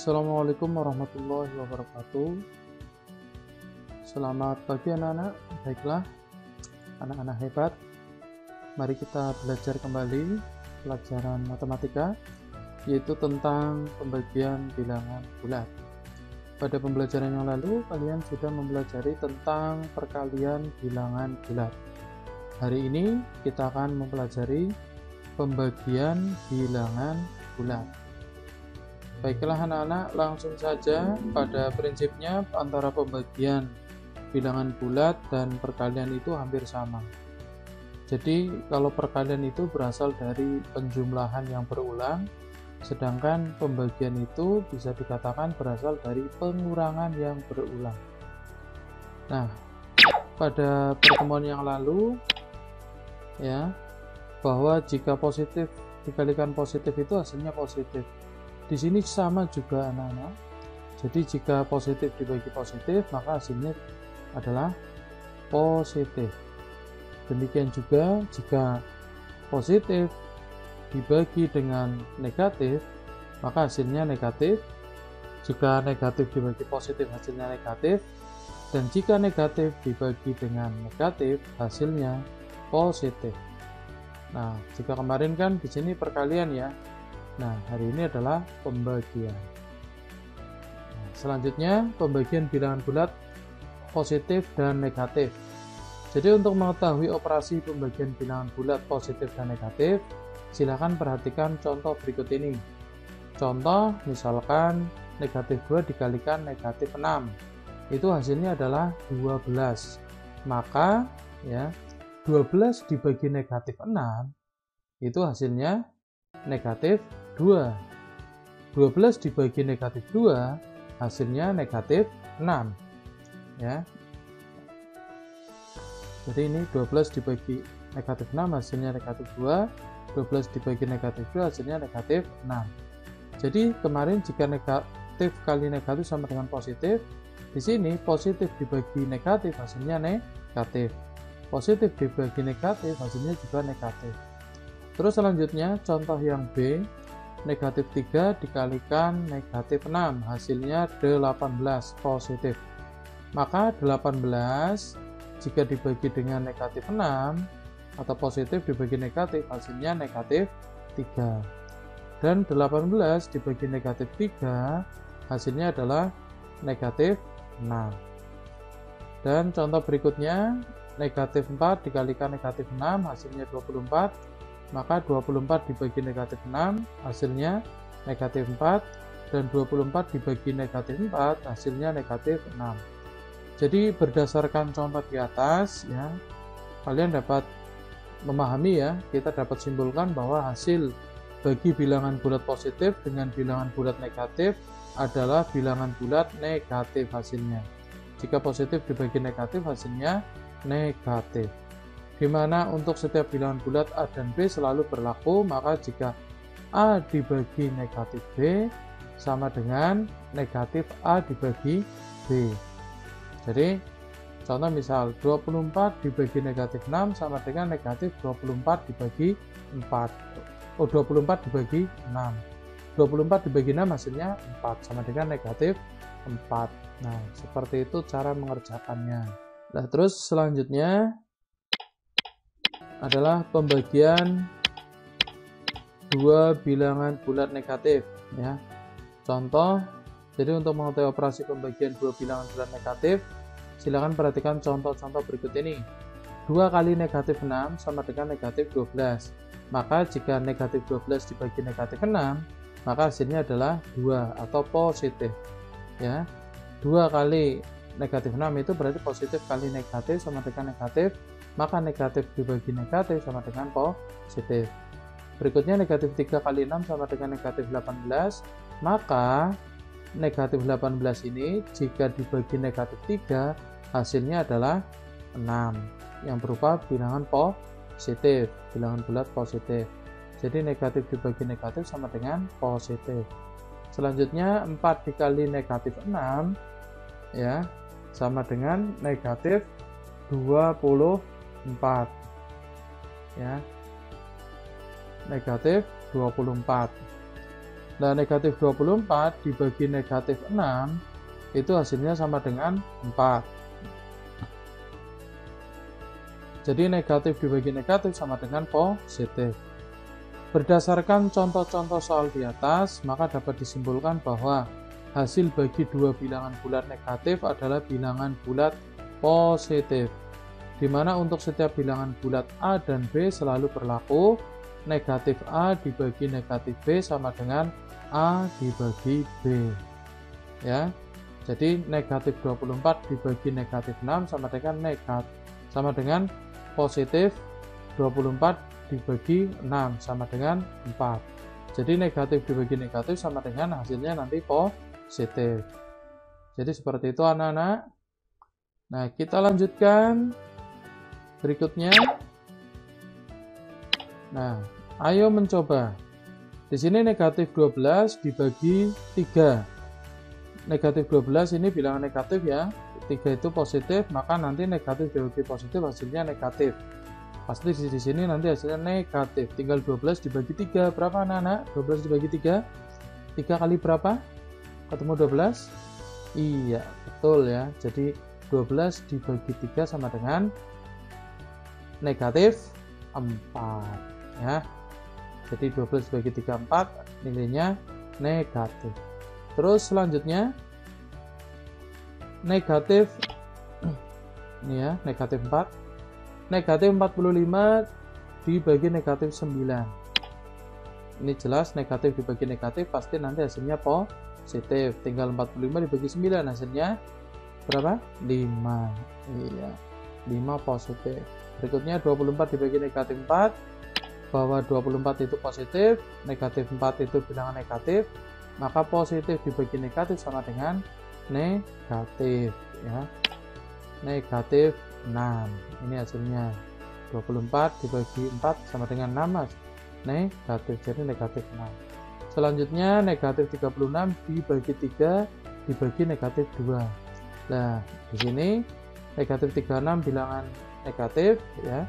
Assalamualaikum warahmatullahi wabarakatuh. Selamat pagi anak-anak. Baiklah, anak-anak hebat. Mari kita belajar kembali pelajaran matematika, yaitu tentang pembagian bilangan bulat. Pada pembelajaran yang lalu, kalian sudah mempelajari tentang perkalian bilangan bulat. Hari ini kita akan mempelajari pembagian bilangan bulat. Baiklah anak-anak, langsung saja. Pada prinsipnya antara pembagian bilangan bulat dan perkalian itu hampir sama. Jadi kalau perkalian itu berasal dari penjumlahan yang berulang, sedangkan pembagian itu bisa dikatakan berasal dari pengurangan yang berulang. Nah, pada pertemuan yang lalu ya, bahwa jika positif dikalikan positif itu hasilnya positif. Di sini sama juga anak-anak. Jadi jika positif dibagi positif, maka hasilnya adalah positif. Demikian juga jika positif dibagi dengan negatif, maka hasilnya negatif. Jika negatif dibagi positif, hasilnya negatif. Dan jika negatif dibagi dengan negatif, hasilnya positif. Nah, jika kemarin kan di sini perkalian ya. Nah, hari ini adalah pembagian. Nah, selanjutnya, pembagian bilangan bulat positif dan negatif. Jadi untuk mengetahui operasi pembagian bilangan bulat positif dan negatif, silakan perhatikan contoh berikut ini. Contoh, misalkan negatif 2 dikalikan negatif 6. Itu hasilnya adalah 12. Maka, ya, 12 dibagi negatif 6, itu hasilnya negatif 2. 12 dibagi negatif 2 hasilnya negatif 6 ya. Jadi ini 12 dibagi negatif 6 hasilnya negatif 2, 12 dibagi negatif 2 hasilnya negatif 6. Jadi kemarin jika negatif kali negatif sama dengan positif, di sini positif dibagi negatif hasilnya negatif. Positif dibagi negatif hasilnya juga negatif. Terus selanjutnya contoh yang B, negatif 3 dikalikan negatif 6, hasilnya 18 positif. Maka 18 jika dibagi dengan negatif 6 atau positif dibagi negatif, hasilnya negatif 3. Dan 18 dibagi negatif 3, hasilnya adalah negatif 6. Dan contoh berikutnya, negatif 4 dikalikan negatif 6, hasilnya 24. Maka 24 dibagi negatif 6 hasilnya negatif 4, dan 24 dibagi negatif 4 hasilnya negatif 6. Jadi berdasarkan contoh di atas ya, kalian dapat memahami ya, kita dapat simpulkan bahwa hasil bagi bilangan bulat positif dengan bilangan bulat negatif adalah bilangan bulat negatif hasilnya. Jika positif dibagi negatif hasilnya negatif. Di mana untuk setiap bilangan bulat A dan B selalu berlaku, maka jika A dibagi negatif B sama dengan negatif A dibagi B. Jadi contoh misal 24 dibagi negatif 6 sama dengan negatif 24 dibagi 4. 24 dibagi 6. 24 dibagi 6 hasilnya 4 sama dengan negatif 4. Nah, seperti itu cara mengerjakannya. Nah, terus selanjutnya adalah pembagian dua bilangan bulat negatif ya. Contoh, jadi untuk mengetahui operasi pembagian dua bilangan bulat negatif, silakan perhatikan contoh-contoh berikut ini. 2 kali negatif 6 sama dengan negatif 12. Maka jika negatif 12 dibagi negatif 6, maka hasilnya adalah 2 atau positif ya. 2 kali negatif 6 itu berarti positif kali negatif sama dengan negatif, maka negatif dibagi negatif sama dengan positif. Berikutnya negatif 3 kali 6 sama dengan negatif 18, maka negatif 18 ini jika dibagi negatif 3 hasilnya adalah 6 yang berupa bilangan positif, bilangan bulat positif. Jadi negatif dibagi negatif sama dengan positif. Selanjutnya 4 dikali negatif 6 ya sama dengan negatif 24 ya, negatif 24. Nah, negatif 24 dibagi negatif 6 itu hasilnya sama dengan 4. Jadi negatif dibagi negatif sama dengan positif. Berdasarkan contoh-contoh soal di atas, maka dapat disimpulkan bahwa hasil bagi dua bilangan bulat negatif adalah bilangan bulat positif, di mana untuk setiap bilangan bulat A dan B selalu berlaku negatif A dibagi negatif B sama dengan A dibagi B. Ya. Jadi negatif 24 dibagi negatif 6 sama dengan positif 24 dibagi 6 sama dengan 4. Jadi negatif dibagi negatif sama dengan hasilnya nanti positif. Jadi seperti itu anak-anak. Nah, kita lanjutkan berikutnya. Nah, ayo mencoba. Di sini negatif 12 dibagi 3. Negatif 12 ini bilangan negatif ya. 3 itu positif, maka nanti negatif dibagi positif hasilnya negatif. Pasti di sini nanti hasilnya negatif. Tinggal 12 dibagi 3. Berapa anak-anak? 12 dibagi 3. 3 kali berapa? Ketemu 12? Iya, betul ya. Jadi 12 dibagi 3 sama dengan negatif 4 ya. Jadi 12 dibagi 3 4, nilainya negatif. Terus selanjutnya negatif ini ya, negatif 4. Negatif 45 dibagi negatif 9. Ini jelas negatif dibagi negatif pasti nanti hasilnya positif. Tinggal 45 dibagi 9 hasilnya berapa? 5. Iya, 5 positif. Berikutnya 24 dibagi negatif 4. Bahwa 24 itu positif, negatif 4 itu bilangan negatif, maka positif dibagi negatif sama dengan negatif ya. Negatif 6. Ini hasilnya 24 dibagi 4 sama dengan 6 negatif, jadi negatif 6. Selanjutnya negatif 36 dibagi 3 dibagi negatif 2. Nah, di sini negatif 36 bilangan negatif ya.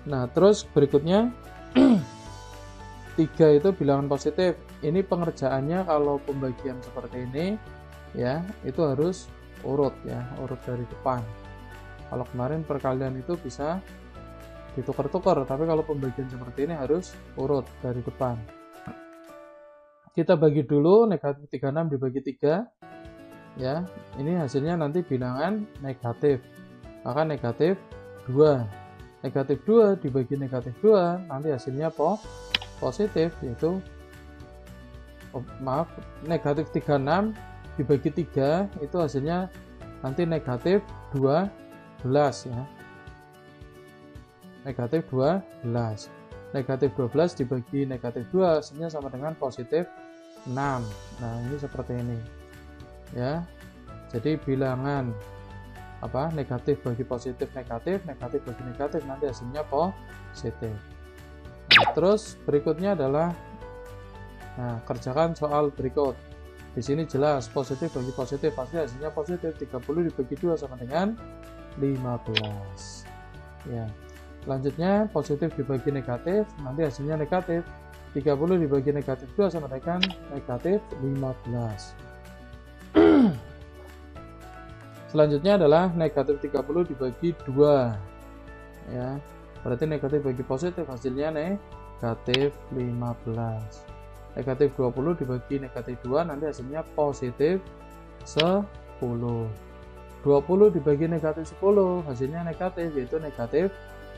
Nah, terus berikutnya 3 itu bilangan positif. Ini pengerjaannya kalau pembagian seperti ini ya, itu harus urut ya, urut dari depan. Kalau kemarin perkalian itu bisa ditukar-tukar, tapi kalau pembagian seperti ini harus urut dari depan. Kita bagi dulu negatif 36 dibagi 3 ya. Ini hasilnya nanti bilangan negatif, maka negatif 2. Negatif 2 dibagi negatif 2 nanti hasilnya positif, yaitu negatif 36 dibagi 3 itu hasilnya nanti negatif 12 ya. Negatif 12. Negatif 12 dibagi negatif 2 hasilnya sama dengan positif 6. Nah, ini seperti ini ya. Jadi bilangan negatif bagi positif negatif, negatif bagi negatif, nanti hasilnya positif. Nah, terus berikutnya adalah kerjakan soal berikut. Di sini jelas positif bagi positif pasti hasilnya positif. 30 dibagi 2 sama dengan 15 ya. Selanjutnya positif dibagi negatif nanti hasilnya negatif. 30 dibagi negatif 2 sama dengan negatif 15. Selanjutnya adalah negatif 30 dibagi 2 ya. Berarti negatif bagi positif hasilnya negatif 15. Negatif 20 dibagi negatif 2 nanti hasilnya positif 10. 20 dibagi negatif 10 hasilnya negatif, yaitu negatif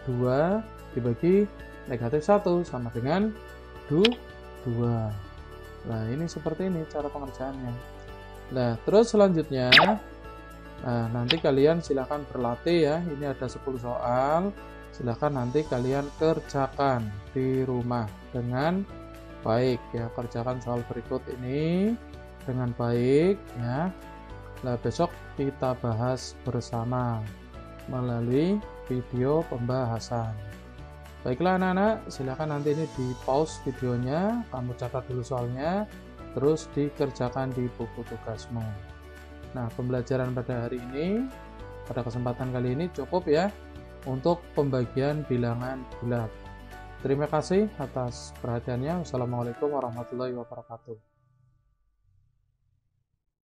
2 dibagi negatif 1 sama dengan 2. Nah, ini seperti ini cara pengerjaannya. Nah, terus selanjutnya nanti kalian silahkan berlatih ya. Ini ada 10 soal. Silahkan nanti kalian kerjakan di rumah dengan baik ya. Kerjakan soal berikut ini dengan baik ya. Nah, besok kita bahas bersama melalui video pembahasan. Baiklah anak-anak, silakan nanti ini di pause videonya, kamu catat dulu soalnya, terus dikerjakan di buku tugasmu. Nah, pembelajaran pada hari ini, pada kesempatan kali ini cukup ya untuk pembagian bilangan bulat. Terima kasih atas perhatiannya. Wassalamualaikum warahmatullahi wabarakatuh.